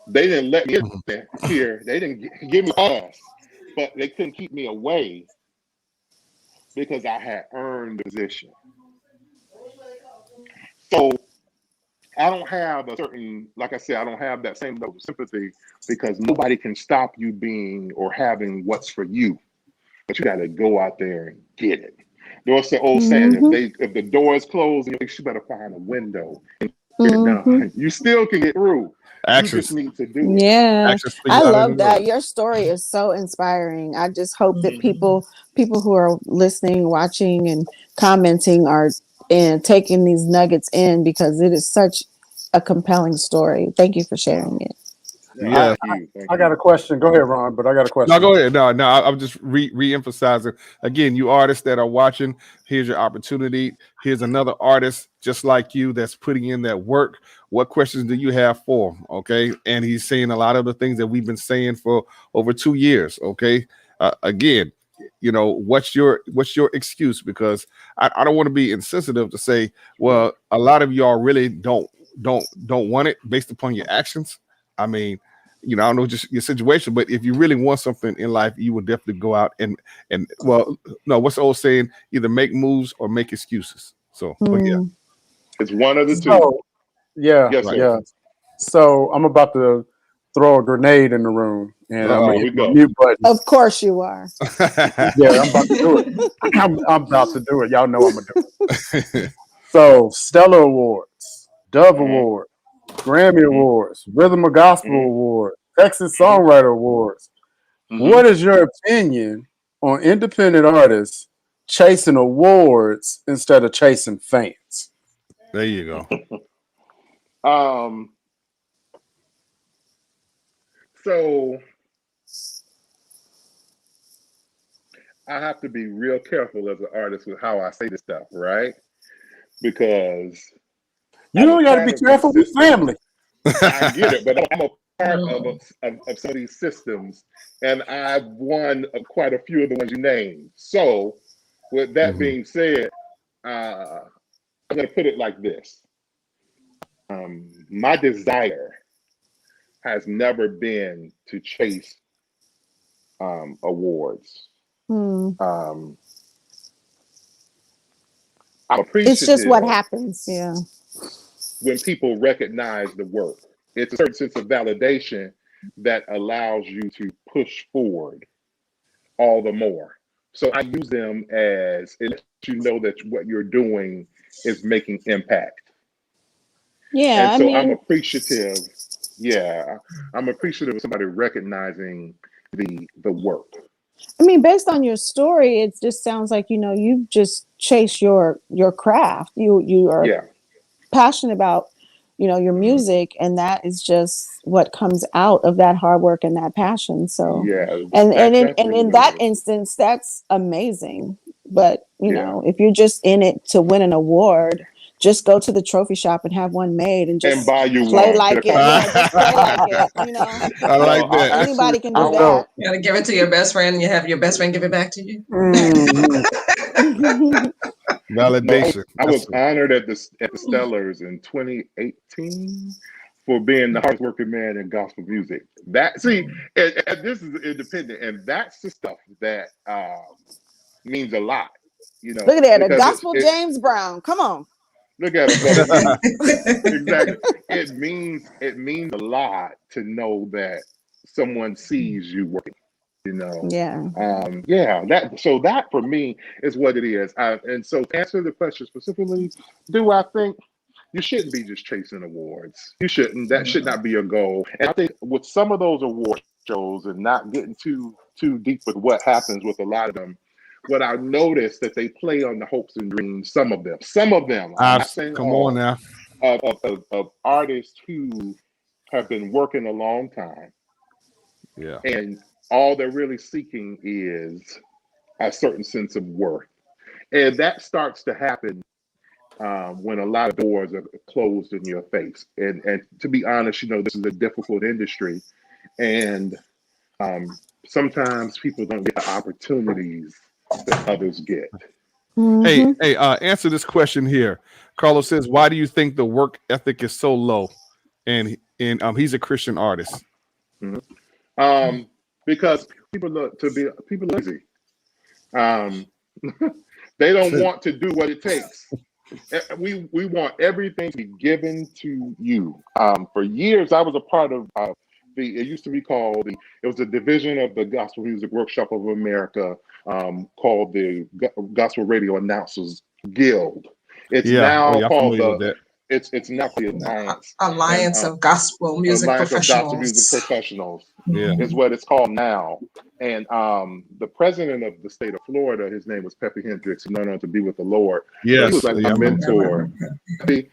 They didn't let me in here. They didn't give me a pass, but they couldn't keep me away because I had earned the position. So I don't have like I said, I don't have that same level of sympathy, because nobody can stop you being or having what's for you. But you got to go out there and get it. There's the old saying: if the door is closed, you better find a window and get it done. You still can get through. You just need to do it. Yeah, I love that. Word. Your story is so inspiring. I just hope that people who are listening, watching, and commenting are taking these nuggets in, because it is such a compelling story. Thank you for sharing it. Yeah. I got a question. Go ahead, Ron, but I got a question. No, go ahead. No, I'm just re-emphasizing. Again, you artists that are watching, here's your opportunity. Here's another artist just like you that's putting in that work. What questions do you have for him? Okay. And he's saying a lot of the things that we've been saying for over 2 years. Okay. Again, you know, what's your excuse? Because I don't want to be insensitive to say, well, a lot of y'all really don't want it based upon your actions. I mean, you know, I don't know just your situation, but if you really want something in life, you will definitely go out and well, no, what's the old saying? Either make moves or make excuses. So, but yeah, it's one of the two. So, yeah, Yes, sir. yeah. So I'm about to throw a grenade in the room, and I'm gonna hit my mute button. Of course you are. Yeah, I'm about to do it. I'm about to do it. Y'all know I'm gonna do it. So, Stellar Awards, Dove Award, Grammy Awards, Rhythm of Gospel Award, Texas Songwriter Awards. What is your opinion on independent artists chasing awards instead of chasing fans? There you go. So I have to be real careful as an artist with how I say this stuff, right? Because you don't got to be careful with family. I get it, but I'm a part of some of these systems, and I've won quite a few of the ones you named. So, with that being said, I'm going to put it like this: my desire has never been to chase awards. I'm appreciative. It's just what happens, yeah. When people recognize the work, it's a certain sense of validation that allows you to push forward all the more. So I use them as it lets you know that what you're doing is making impact. Yeah, And I so I'm mean, appreciative. Yeah, I'm appreciative of somebody recognizing the work. based on your story, it just sounds like, you just chase your craft. You are Yeah. passionate about, your Mhm. music, and that is just what comes out of that hard work and that passion. So, Yeah, and and in that's and really in what it that is. instance, that's amazing. But Yeah. if you're just in it to win an award, just go to the trophy shop and have one made and And just buy you play one. Get a like it. copy. Yeah, just play like it. I No, like that. Anybody can do Let's I go. that. You gotta give it to your best friend, and you have your best friend give it back to you. Mhm. no, Validation. I That's was honored at the Stellars in 2018 for being the hardest working man in gospel music. That see, and this is independent, and that's the stuff that means a lot, Look at that, the because gospel James Brown. Come on. look at it, but it means exactly. It means a lot to know that someone sees you working. You know, Yeah. yeah. That for me is what it is. And so to answer the question specifically, do I think you shouldn't be just chasing awards? You shouldn't. That should not be your goal. And I think with some of those award shows, and not getting too deep with what happens with a lot of them, what I noticed that they play on the hopes and dreams. Some of them. I'm not saying come on all now. of artists who have been working a long time, Yeah. and all they're really seeking is a certain sense of worth, and that starts to happen when a lot of doors are closed in your face. And to be honest, this is a difficult industry, and sometimes people don't get the opportunities that others get. Hey, Mm-hmm. hey, answer this question here. Carlos says, why do you think the work ethic is so low? And he's a Christian artist. Mhm. Because people are lazy. Um, they don't want to do what it takes. We want everything to be given to you. For years, I was a part of it used to be called it was a division of the Gospel Music Workshop of America, called the Gospel Radio Announcers Guild. It's Yeah. Oh, now yeah, I'm called familiar with that. it's now the Alliance, and Alliance of Gospel Music Alliance of Gospel Music Professionals. Professionals Yeah. is what it's called now. And the president of the state of Florida, his name was Pepe Hendricks, who went on to be with the Lord. But he was Yes. like my Yeah, I remember. mentor.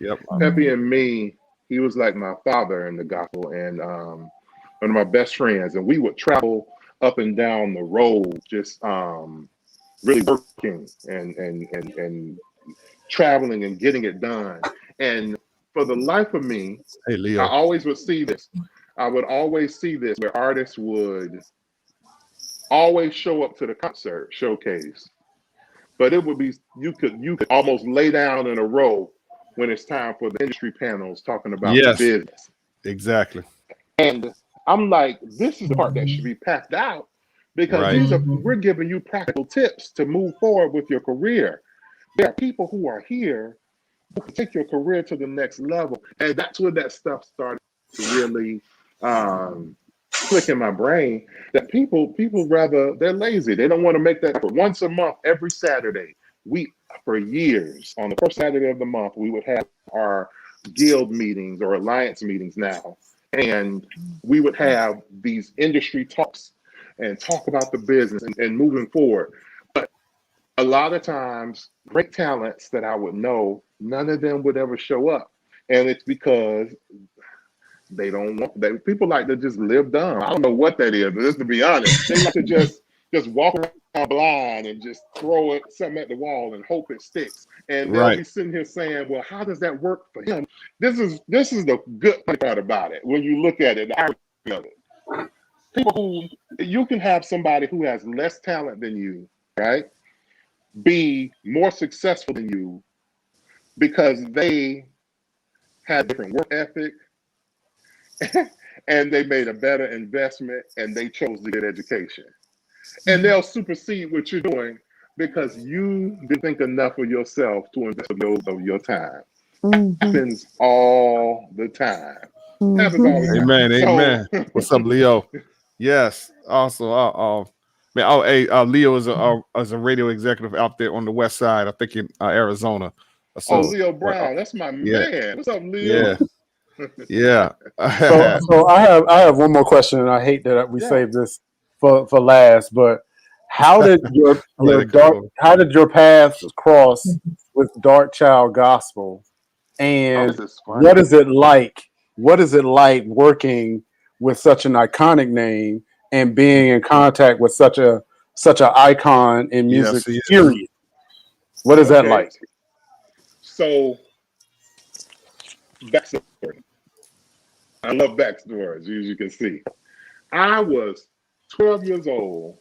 Yep. Pepe and me, he was like my father in the gospel, and one of my best friends. And we would travel up and down the road, just really working and traveling and getting it done. And for the life of me, Hey, I Leo. always would see this. I would always see this where artists would always show up to the concert showcase, but it would be you could almost lay down in a row when it's time for the industry panels talking about the Yes, business. exactly. And I'm like, this is the part that should be packed out, because Right. we're giving you practical tips to move forward with your career. There are people who are here who can take your career to the next level, and that's where that stuff started to really click in my brain. That people rather, they're lazy. They don't want to make that effort. Once a month, every Saturday, we for years on the first Saturday of the month we would have our guild meetings or alliance meetings now, and we would have these industry talks and talk about the business and moving forward. But a lot of times, great talents that I would know, none of them would ever show up. And it's because they don't want that. People like to just live dumb. I don't know what that is, but just to be honest, they like to just walk around blind and just throw it something at the wall and hope it sticks. And they'll Right. be sitting here saying, "Well, how does that work for him?" This is the good part about it. When you look at it, the irony of it. People who you can have somebody who has less talent than you, right, be more successful than you because they had different work ethic and they made a better investment and they chose to get education. And they'll supersede what you're doing because you didn't think enough of yourself to invest of your time. Mm-hmm. Happens all the time. Happens Mm-hmm. all the time. Amen. So Amen. What's up, Leo? Yes. Also, Man, hey, Leo is a radio executive out there on the west side. I think in Arizona. So, Leo Brown, that's my yeah, man. What's up, Leo? yeah. So I have one more question, and I hate that we saved this for last. But how did how did your paths cross with Dark Child Gospel? And this is funny. what is it like? What is it like working with such an iconic name and being in contact with such an icon in music? Period. What is that like? So, backstory. I love backstories, as you can see. I was 12 years old,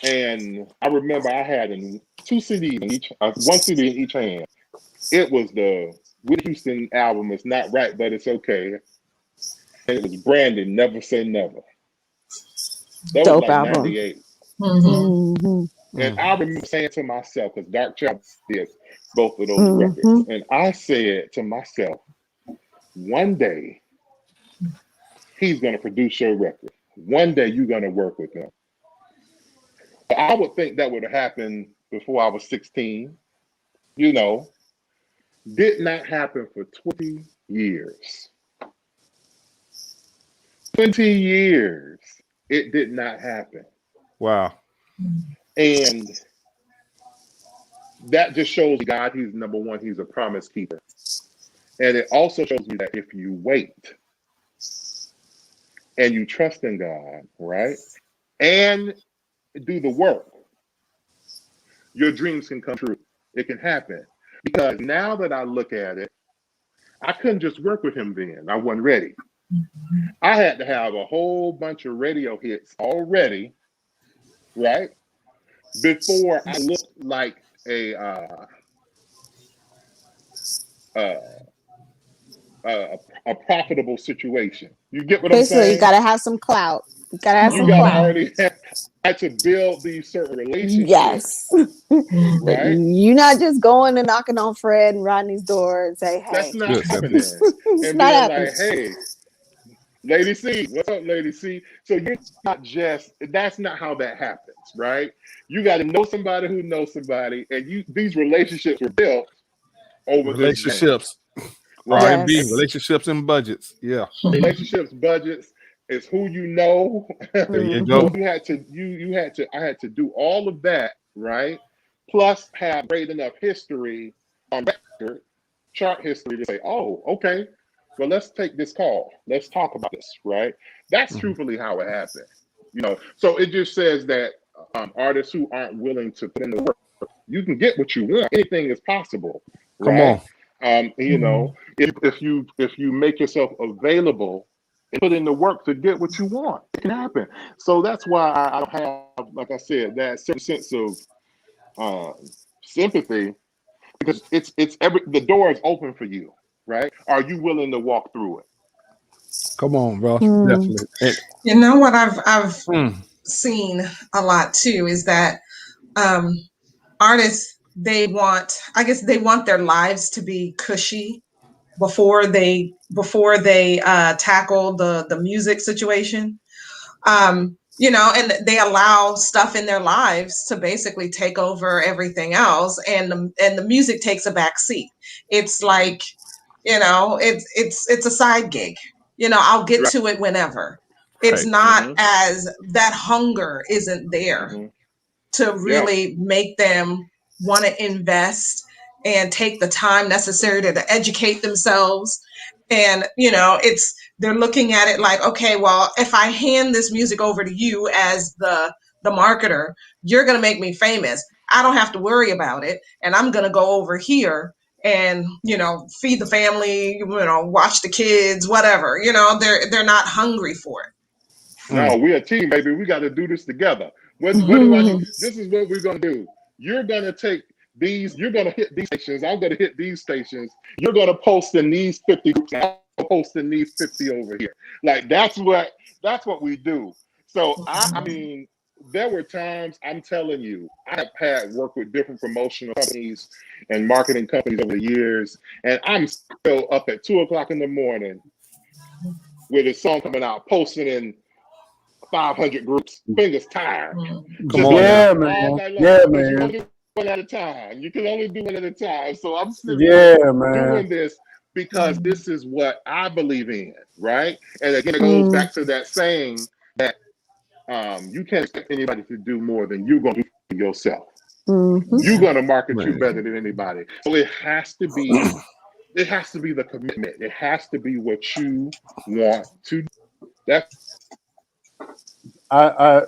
and I remember I had two CDs in each, one CD in each hand. It was the Whitney Houston album, It's Not Right, But It's Okay. And it was branded Never Say Never. That Dope was like album. 98. Mm-hmm. And I remember saying to myself, because Dark Child did both of those records, and I said to myself, one day he's going to produce your record. One day you're going to work with him. But I would think that would have happened before I was 16. You know, did not happen for 20 years. 20 years, it did not happen. Wow. And that just shows God, he's number one, he's a promise keeper. And it also shows me that if you wait and you trust in God, right, and do the work, your dreams can come true. It can happen. Because now that I look at it, I couldn't just work with him then. I wasn't ready. I had to have a whole bunch of radio hits already, right, before I looked like a profitable situation. You get what I'm saying? You gotta have some clout. You gotta have some clout. Already had to build these certain relationships. Yes. Right? You're not just going and knocking on Fred and Rodney's door and say, hey. That's not happening. And not being happening. like, hey, Lady C, what's up, Lady C? So you're not just, that's not how that happens, right? You got to know somebody who knows somebody, and these relationships were built over relationships. Right? R&B, relationships and budgets. Yeah. Relationships, budgets, is who you know. There you go. I had to do all of that, right? Plus have great enough history on record, chart history to say, oh, okay, well, let's take this call. Let's talk about this, right? That's truthfully how it happened. You know, so it just says that artists who aren't willing to put in the work, you can get what you want. Anything is possible. Come right? on. You know, if you make yourself available and put in the work to get what you want, it can happen. So that's why I don't have, like I said, that certain sense of sympathy, because the door is open for you, right? Are you willing to walk through it? Come on, bro. Definitely. You know what I've seen a lot too is that artists, they want their lives to be cushy before they tackle the music situation. You know, and they allow stuff in their lives to basically take over everything else, and the music takes a back seat. It's like, you know, it's a side gig. You know, I'll get to it whenever. It's not as that hunger isn't there to really make them want to invest and take the time necessary to educate themselves. And, you know, they're looking at it like, okay, well, if I hand this music over to you as the marketer, you're going to make me famous. I don't have to worry about it. And I'm going to go over here and, you know, feed the family, you know, watch the kids, whatever. You know, they're not hungry for it. No, we're a team, baby. We got to do this together. What do I do? This is what we're going to do. You're going to take these, you're going to hit these stations. I'm going to hit these stations. You're going to post in these 50 groups. I'm posting these 50 over here. Like, that's what we do. So, I mean, there were times, I'm telling you, I have had work with different promotional companies and marketing companies over the years, and I'm still up at 2 o'clock in the morning with a song coming out, posting in 500 groups. Fingers tired. Come on, yeah, all man. night long. Yeah, Because you man. only do one at a time. You can only do one at a time. So I'm sitting Yeah, here man. doing this because this is what I believe in, right? And again, it goes back to that saying that you can't expect anybody to do more than you're going to do for yourself. You're going to market you better than anybody. So it has to be the commitment. It has to be what you want to do. That's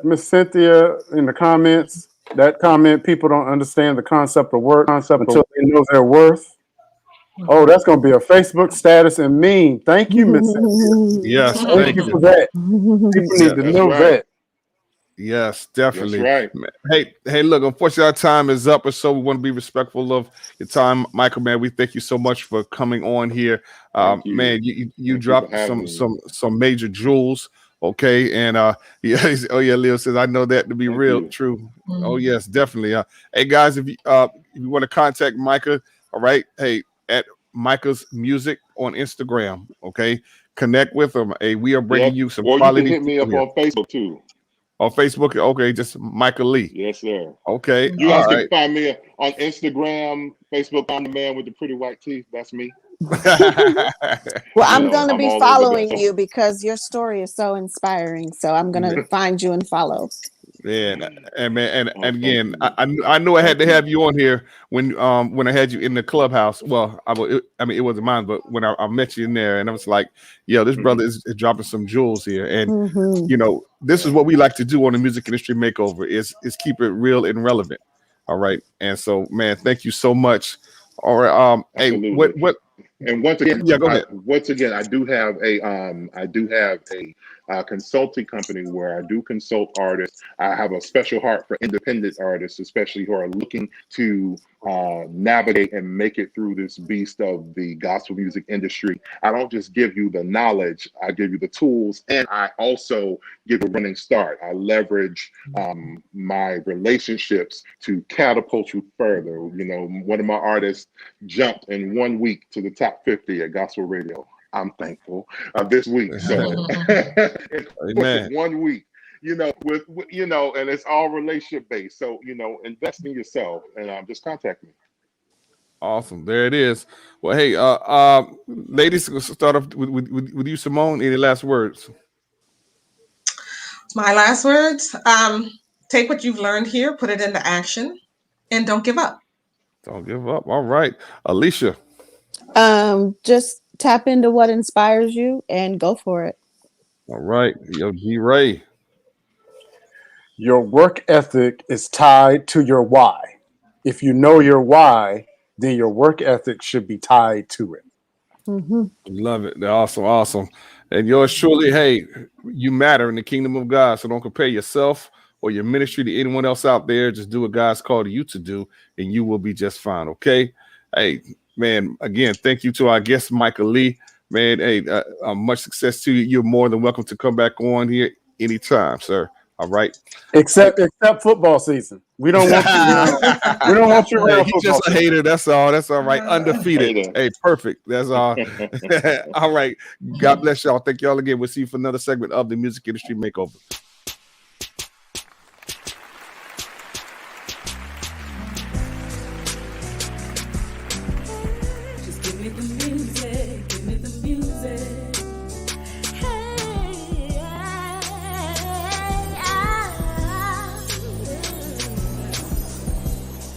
Miss Cynthia in the comments, that comment, people don't understand the concept of work until they know their worth. Oh, that's going to be a Facebook status and meme. Thank you, Miss Cynthia. Yes, Thank you for that. People need to know that. Yes, definitely. That's right. Hey, look, unfortunately our time is up, and so we want to be respectful of your time. Michael, man, we thank you so much for coming on here. You. Man, you dropped some major jewels. Okay, and Leo says, I know that to be real true. Oh yes, definitely. Hey guys, if you want to contact Micah, all right, hey, at Micah's Music on Instagram, okay, connect with him. Hey, we are bringing you some quality. You can hit me up on Facebook too. On Facebook, okay, just Micah Lee. Yes, sir. Okay, you guys can find me on Instagram, Facebook. I'm the man with the pretty white teeth. That's me. Well, I'm going to be following you because your story is so inspiring. So I'm going to find you and follow. Yeah, and man, and again, I knew I had to have you on here when I had you in the clubhouse. Well, it wasn't mine, but when I met you in there, and I was like, yo, this brother is dropping some jewels here, and you know, this is what we like to do on the Music Industry Makeover is keep it real and relevant. All right, and so man, thank you so much. All right, hey, what? And once again, go ahead. I do have a consulting company where I do consult artists. I have a special heart for independent artists, especially who are looking to navigate and make it through this beast of the gospel music industry. I don't just give you the knowledge, I give you the tools, and I also give a running start. I leverage my relationships to catapult you further. You know, one of my artists jumped in 1 week to the top 50 at gospel radio. I'm thankful this week. So Amen. 1 week, you know, with you know, and it's all relationship based. So, you know, invest in yourself and just contact me. Awesome. There it is. Well, hey, ladies, let's start off with you, Simone. Any last words? My last words, take what you've learned here, put it into action, and don't give up. Don't give up. All right. Alicia. Just tap into what inspires you and go for it. All right. Yo, G Ray. Your work ethic is tied to your why. If you know your why, then your work ethic should be tied to it. Love it. Awesome. And yours truly, hey, you matter in the kingdom of God. So don't compare yourself or your ministry to anyone else out there. Just do what God's called you to do, and you will be just fine. Okay. Hey, man, again, thank you to our guest, Micah Lee. Man, hey, much success to you. You're more than welcome to come back on here anytime, sir. All right. Except football season. We don't want you. We don't want you around. He's just a hater. That's all. That's all right. Undefeated. Hater. Hey, perfect. That's all. All right. God bless y'all. Thank y'all again. We'll see you for another segment of the Music Industry Makeover. Just give me the music, give me the music. Hey,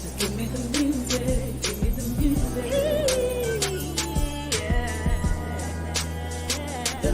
just give me the music, give me the music. The